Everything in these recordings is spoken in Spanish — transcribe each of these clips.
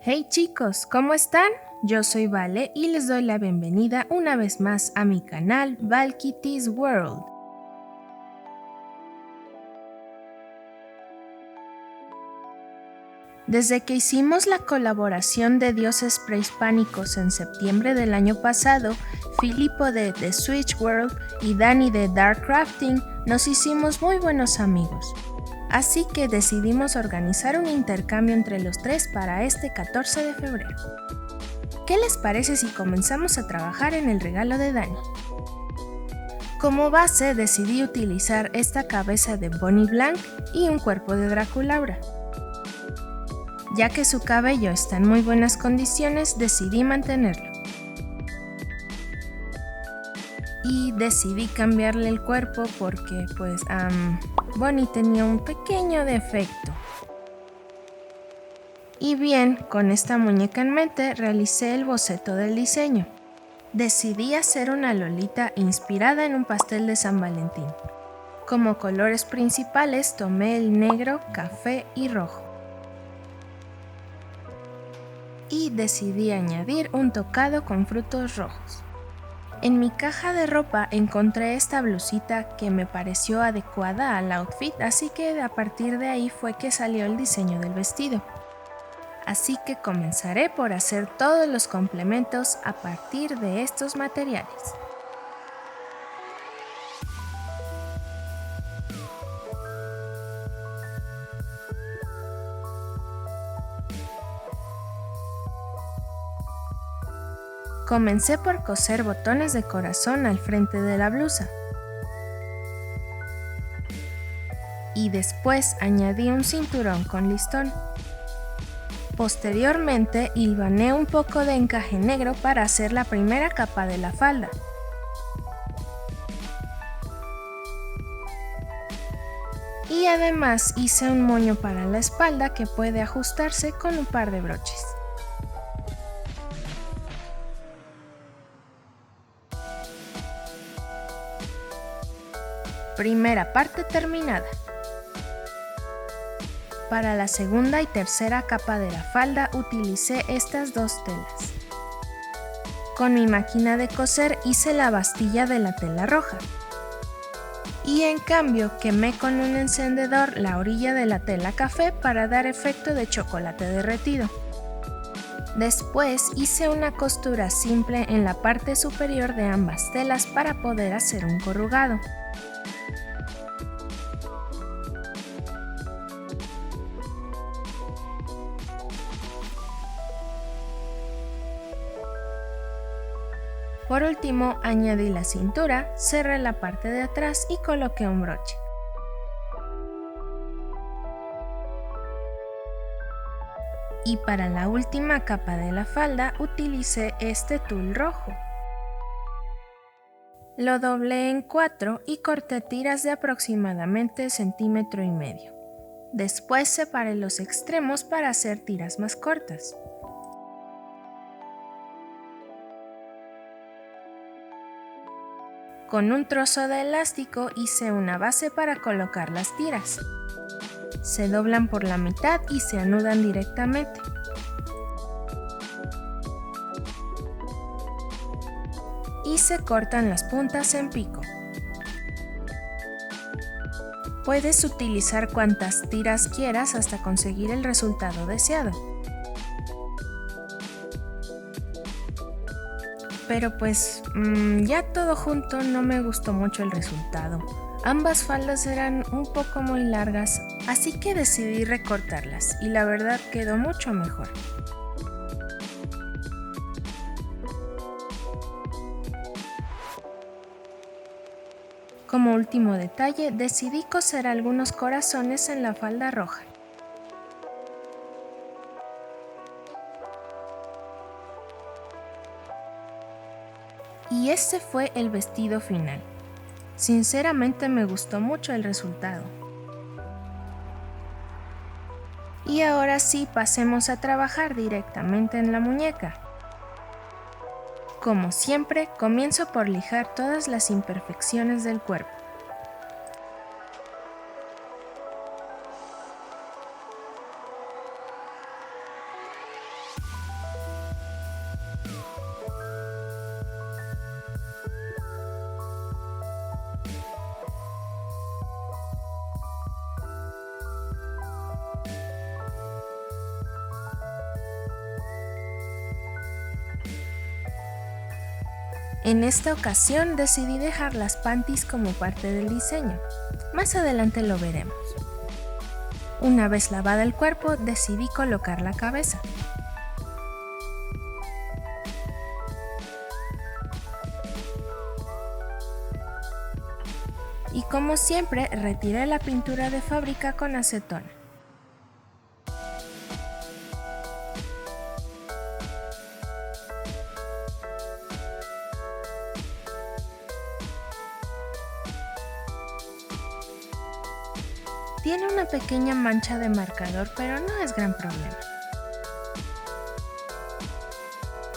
Hey chicos, ¿cómo están? Yo soy Vale y les doy la bienvenida una vez más a mi canal Val Kitty's World. Desde que hicimos la colaboración de dioses prehispánicos en septiembre del año pasado, Filippo de The Switch World y Dani de Dark Crafting nos hicimos muy buenos amigos. Así que decidimos organizar un intercambio entre los tres para este 14 de febrero. ¿Qué les parece si comenzamos a trabajar en el regalo de Dani? Como base decidí utilizar esta cabeza de Bonnie Blanc y un cuerpo de Draculaura. Ya que su cabello está en muy buenas condiciones, decidí mantenerlo. Y decidí cambiarle el cuerpo porque Bonnie tenía un pequeño defecto. Y bien, con esta muñeca en mente realicé el boceto del diseño. Decidí hacer una Lolita inspirada en un pastel de San Valentín. Como colores principales tomé el negro, café y rojo. Y decidí añadir un tocado con frutos rojos. En mi caja de ropa encontré esta blusita que me pareció adecuada al outfit, así que a partir de ahí fue que salió el diseño del vestido. Así que comenzaré por hacer todos los complementos a partir de estos materiales. Comencé por coser botones de corazón al frente de la blusa. Y después añadí un cinturón con listón. Posteriormente hilvané un poco de encaje negro para hacer la primera capa de la falda. Y además hice un moño para la espalda que puede ajustarse con un par de broches. Primera parte terminada. Para la segunda y tercera capa de la falda utilicé estas dos telas. Con mi máquina de coser hice la bastilla de la tela roja. Y en cambio quemé con un encendedor la orilla de la tela café para dar efecto de chocolate derretido. Después hice una costura simple en la parte superior de ambas telas para poder hacer un corrugado. Por último, añadí la cintura, cerré la parte de atrás y coloqué un broche. Y para la última capa de la falda utilicé este tul rojo. Lo doblé en 4 y corté tiras de aproximadamente 1,5 centímetros. Después separé los extremos para hacer tiras más cortas. Con un trozo de elástico hice una base para colocar las tiras. Se doblan por la mitad y se anudan directamente. Y se cortan las puntas en pico. Puedes utilizar cuantas tiras quieras hasta conseguir el resultado deseado. Pero ya todo junto no me gustó mucho el resultado. Ambas faldas eran un poco muy largas, así que decidí recortarlas y la verdad quedó mucho mejor. Como último detalle, decidí coser algunos corazones en la falda roja. Y este fue el vestido final. Sinceramente me gustó mucho el resultado. Y ahora sí, pasemos a trabajar directamente en la muñeca. Como siempre, comienzo por lijar todas las imperfecciones del cuerpo. En esta ocasión decidí dejar las panties como parte del diseño. Más adelante lo veremos. Una vez lavada el cuerpo, decidí colocar la cabeza. Y como siempre, retiré la pintura de fábrica con acetona. Tiene una pequeña mancha de marcador, pero no es gran problema.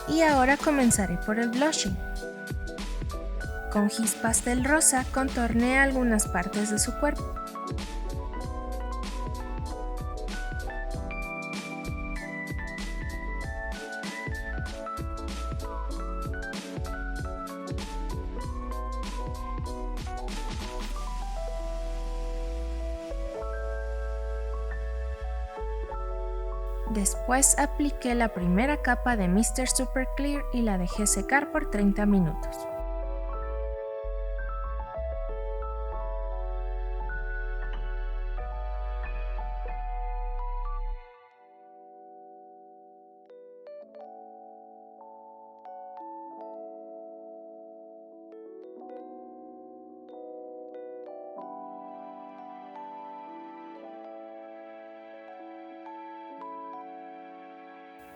Y ahora comenzaré por el blushing. Con gis pastel rosa contorneé algunas partes de su cuerpo. Después apliqué la primera capa de Mr. Super Clear y la dejé secar por 30 minutos.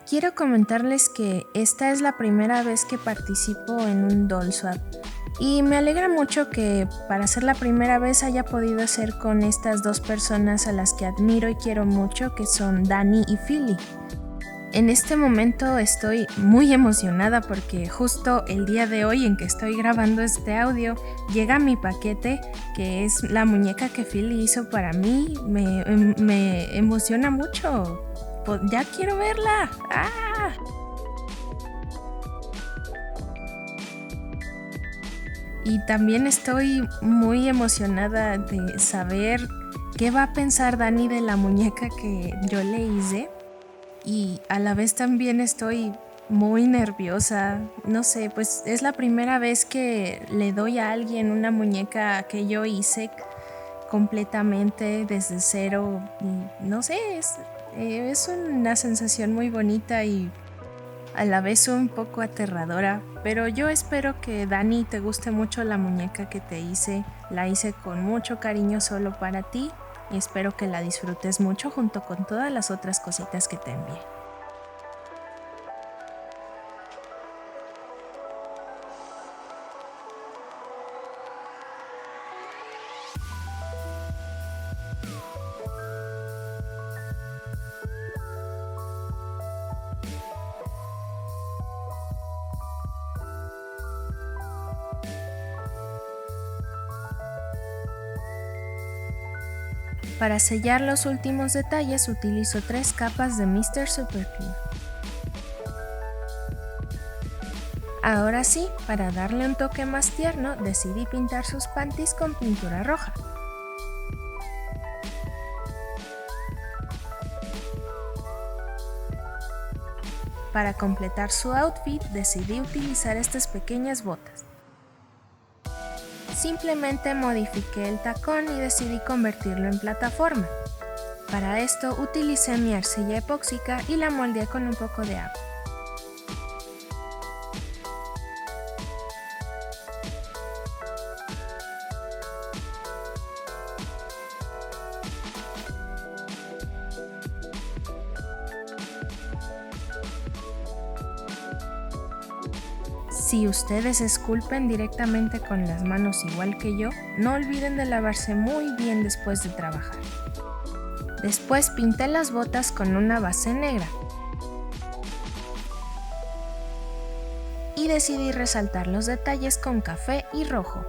Quiero comentarles que esta es la primera vez que participo en un doll swap y me alegra mucho que para ser la primera vez haya podido hacer con estas dos personas a las que admiro y quiero mucho, que son Dani y Philly. En este momento estoy muy emocionada porque justo el día de hoy en que estoy grabando este audio llega mi paquete, que es la muñeca que Philly hizo para mí. Me emociona mucho. Ya quiero verla. ¡Ah! Y también estoy muy emocionada de saber qué va a pensar Dani de la muñeca que yo le hice. Y a la vez también estoy muy nerviosa. No sé, pues es la primera vez que le doy a alguien una muñeca que yo hice completamente desde cero. Y no sé, es una sensación muy bonita y a la vez un poco aterradora, pero yo espero que Dani te guste mucho la muñeca que te hice. La hice con mucho cariño solo para ti y espero que la disfrutes mucho junto con todas las otras cositas que te envié. Para sellar los últimos detalles utilizo 3 capas de Mr. Super Clear. Ahora sí, para darle un toque más tierno, decidí pintar sus panties con pintura roja. Para completar su outfit, decidí utilizar estas pequeñas botas. Simplemente modifiqué el tacón y decidí convertirlo en plataforma. Para esto utilicé mi arcilla epóxica y la moldeé con un poco de agua. Si ustedes esculpen directamente con las manos igual que yo, no olviden de lavarse muy bien después de trabajar. Después pinté las botas con una base negra y decidí resaltar los detalles con café y rojo.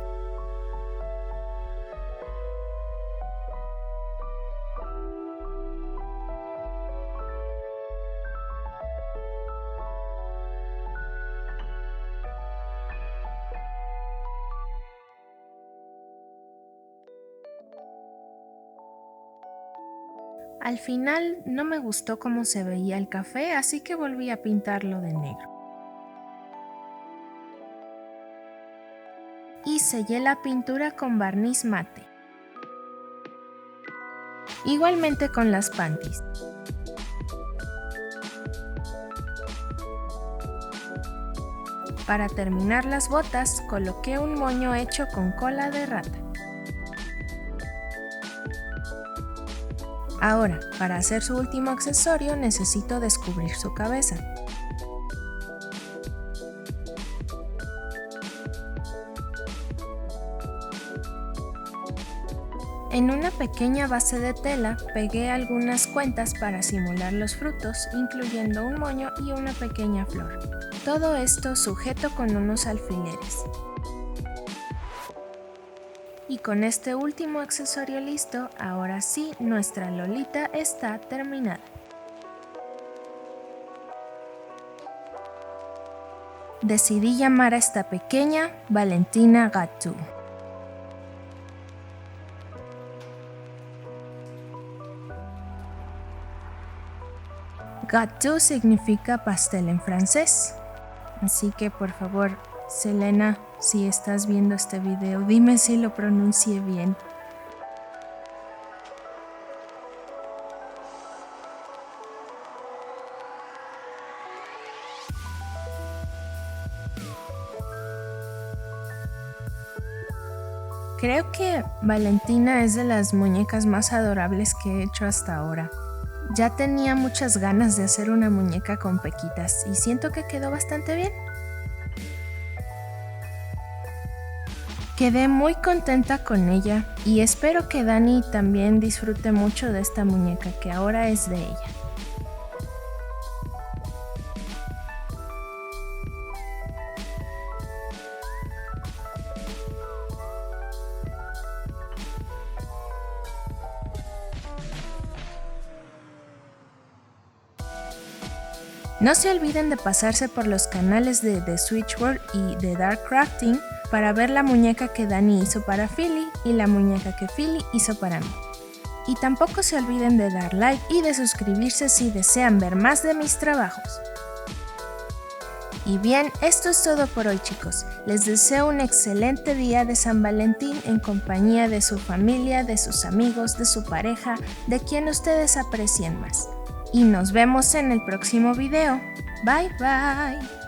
Al final no me gustó cómo se veía el café, así que volví a pintarlo de negro. y sellé la pintura con barniz mate. Igualmente con las panties. Para terminar las botas, coloqué un moño hecho con cola de rata. Ahora, para hacer su último accesorio necesito descubrir su cabeza. En una pequeña base de tela pegué algunas cuentas para simular los frutos, incluyendo un moño y una pequeña flor. Todo esto sujeto con unos alfileres. Y con este último accesorio listo, ahora sí, nuestra Lolita está terminada. Decidí llamar a esta pequeña Valentina Gâteau. Gâteau significa pastel en francés. Así que por favor, Selena, si estás viendo este video, dime si lo pronuncié bien. Creo que Valentina es de las muñecas más adorables que he hecho hasta ahora. Ya tenía muchas ganas de hacer una muñeca con pequitas y siento que quedó bastante bien. Quedé muy contenta con ella y espero que Dani también disfrute mucho de esta muñeca que ahora es de ella. No se olviden de pasarse por los canales de The Switch World y de Dark Crafting para ver la muñeca que Dani hizo para Philly y la muñeca que Philly hizo para mí. Y tampoco se olviden de dar like y de suscribirse si desean ver más de mis trabajos. Y bien, esto es todo por hoy, chicos. Les deseo un excelente día de San Valentín en compañía de su familia, de sus amigos, de su pareja, de quien ustedes aprecien más. Y nos vemos en el próximo video. Bye bye.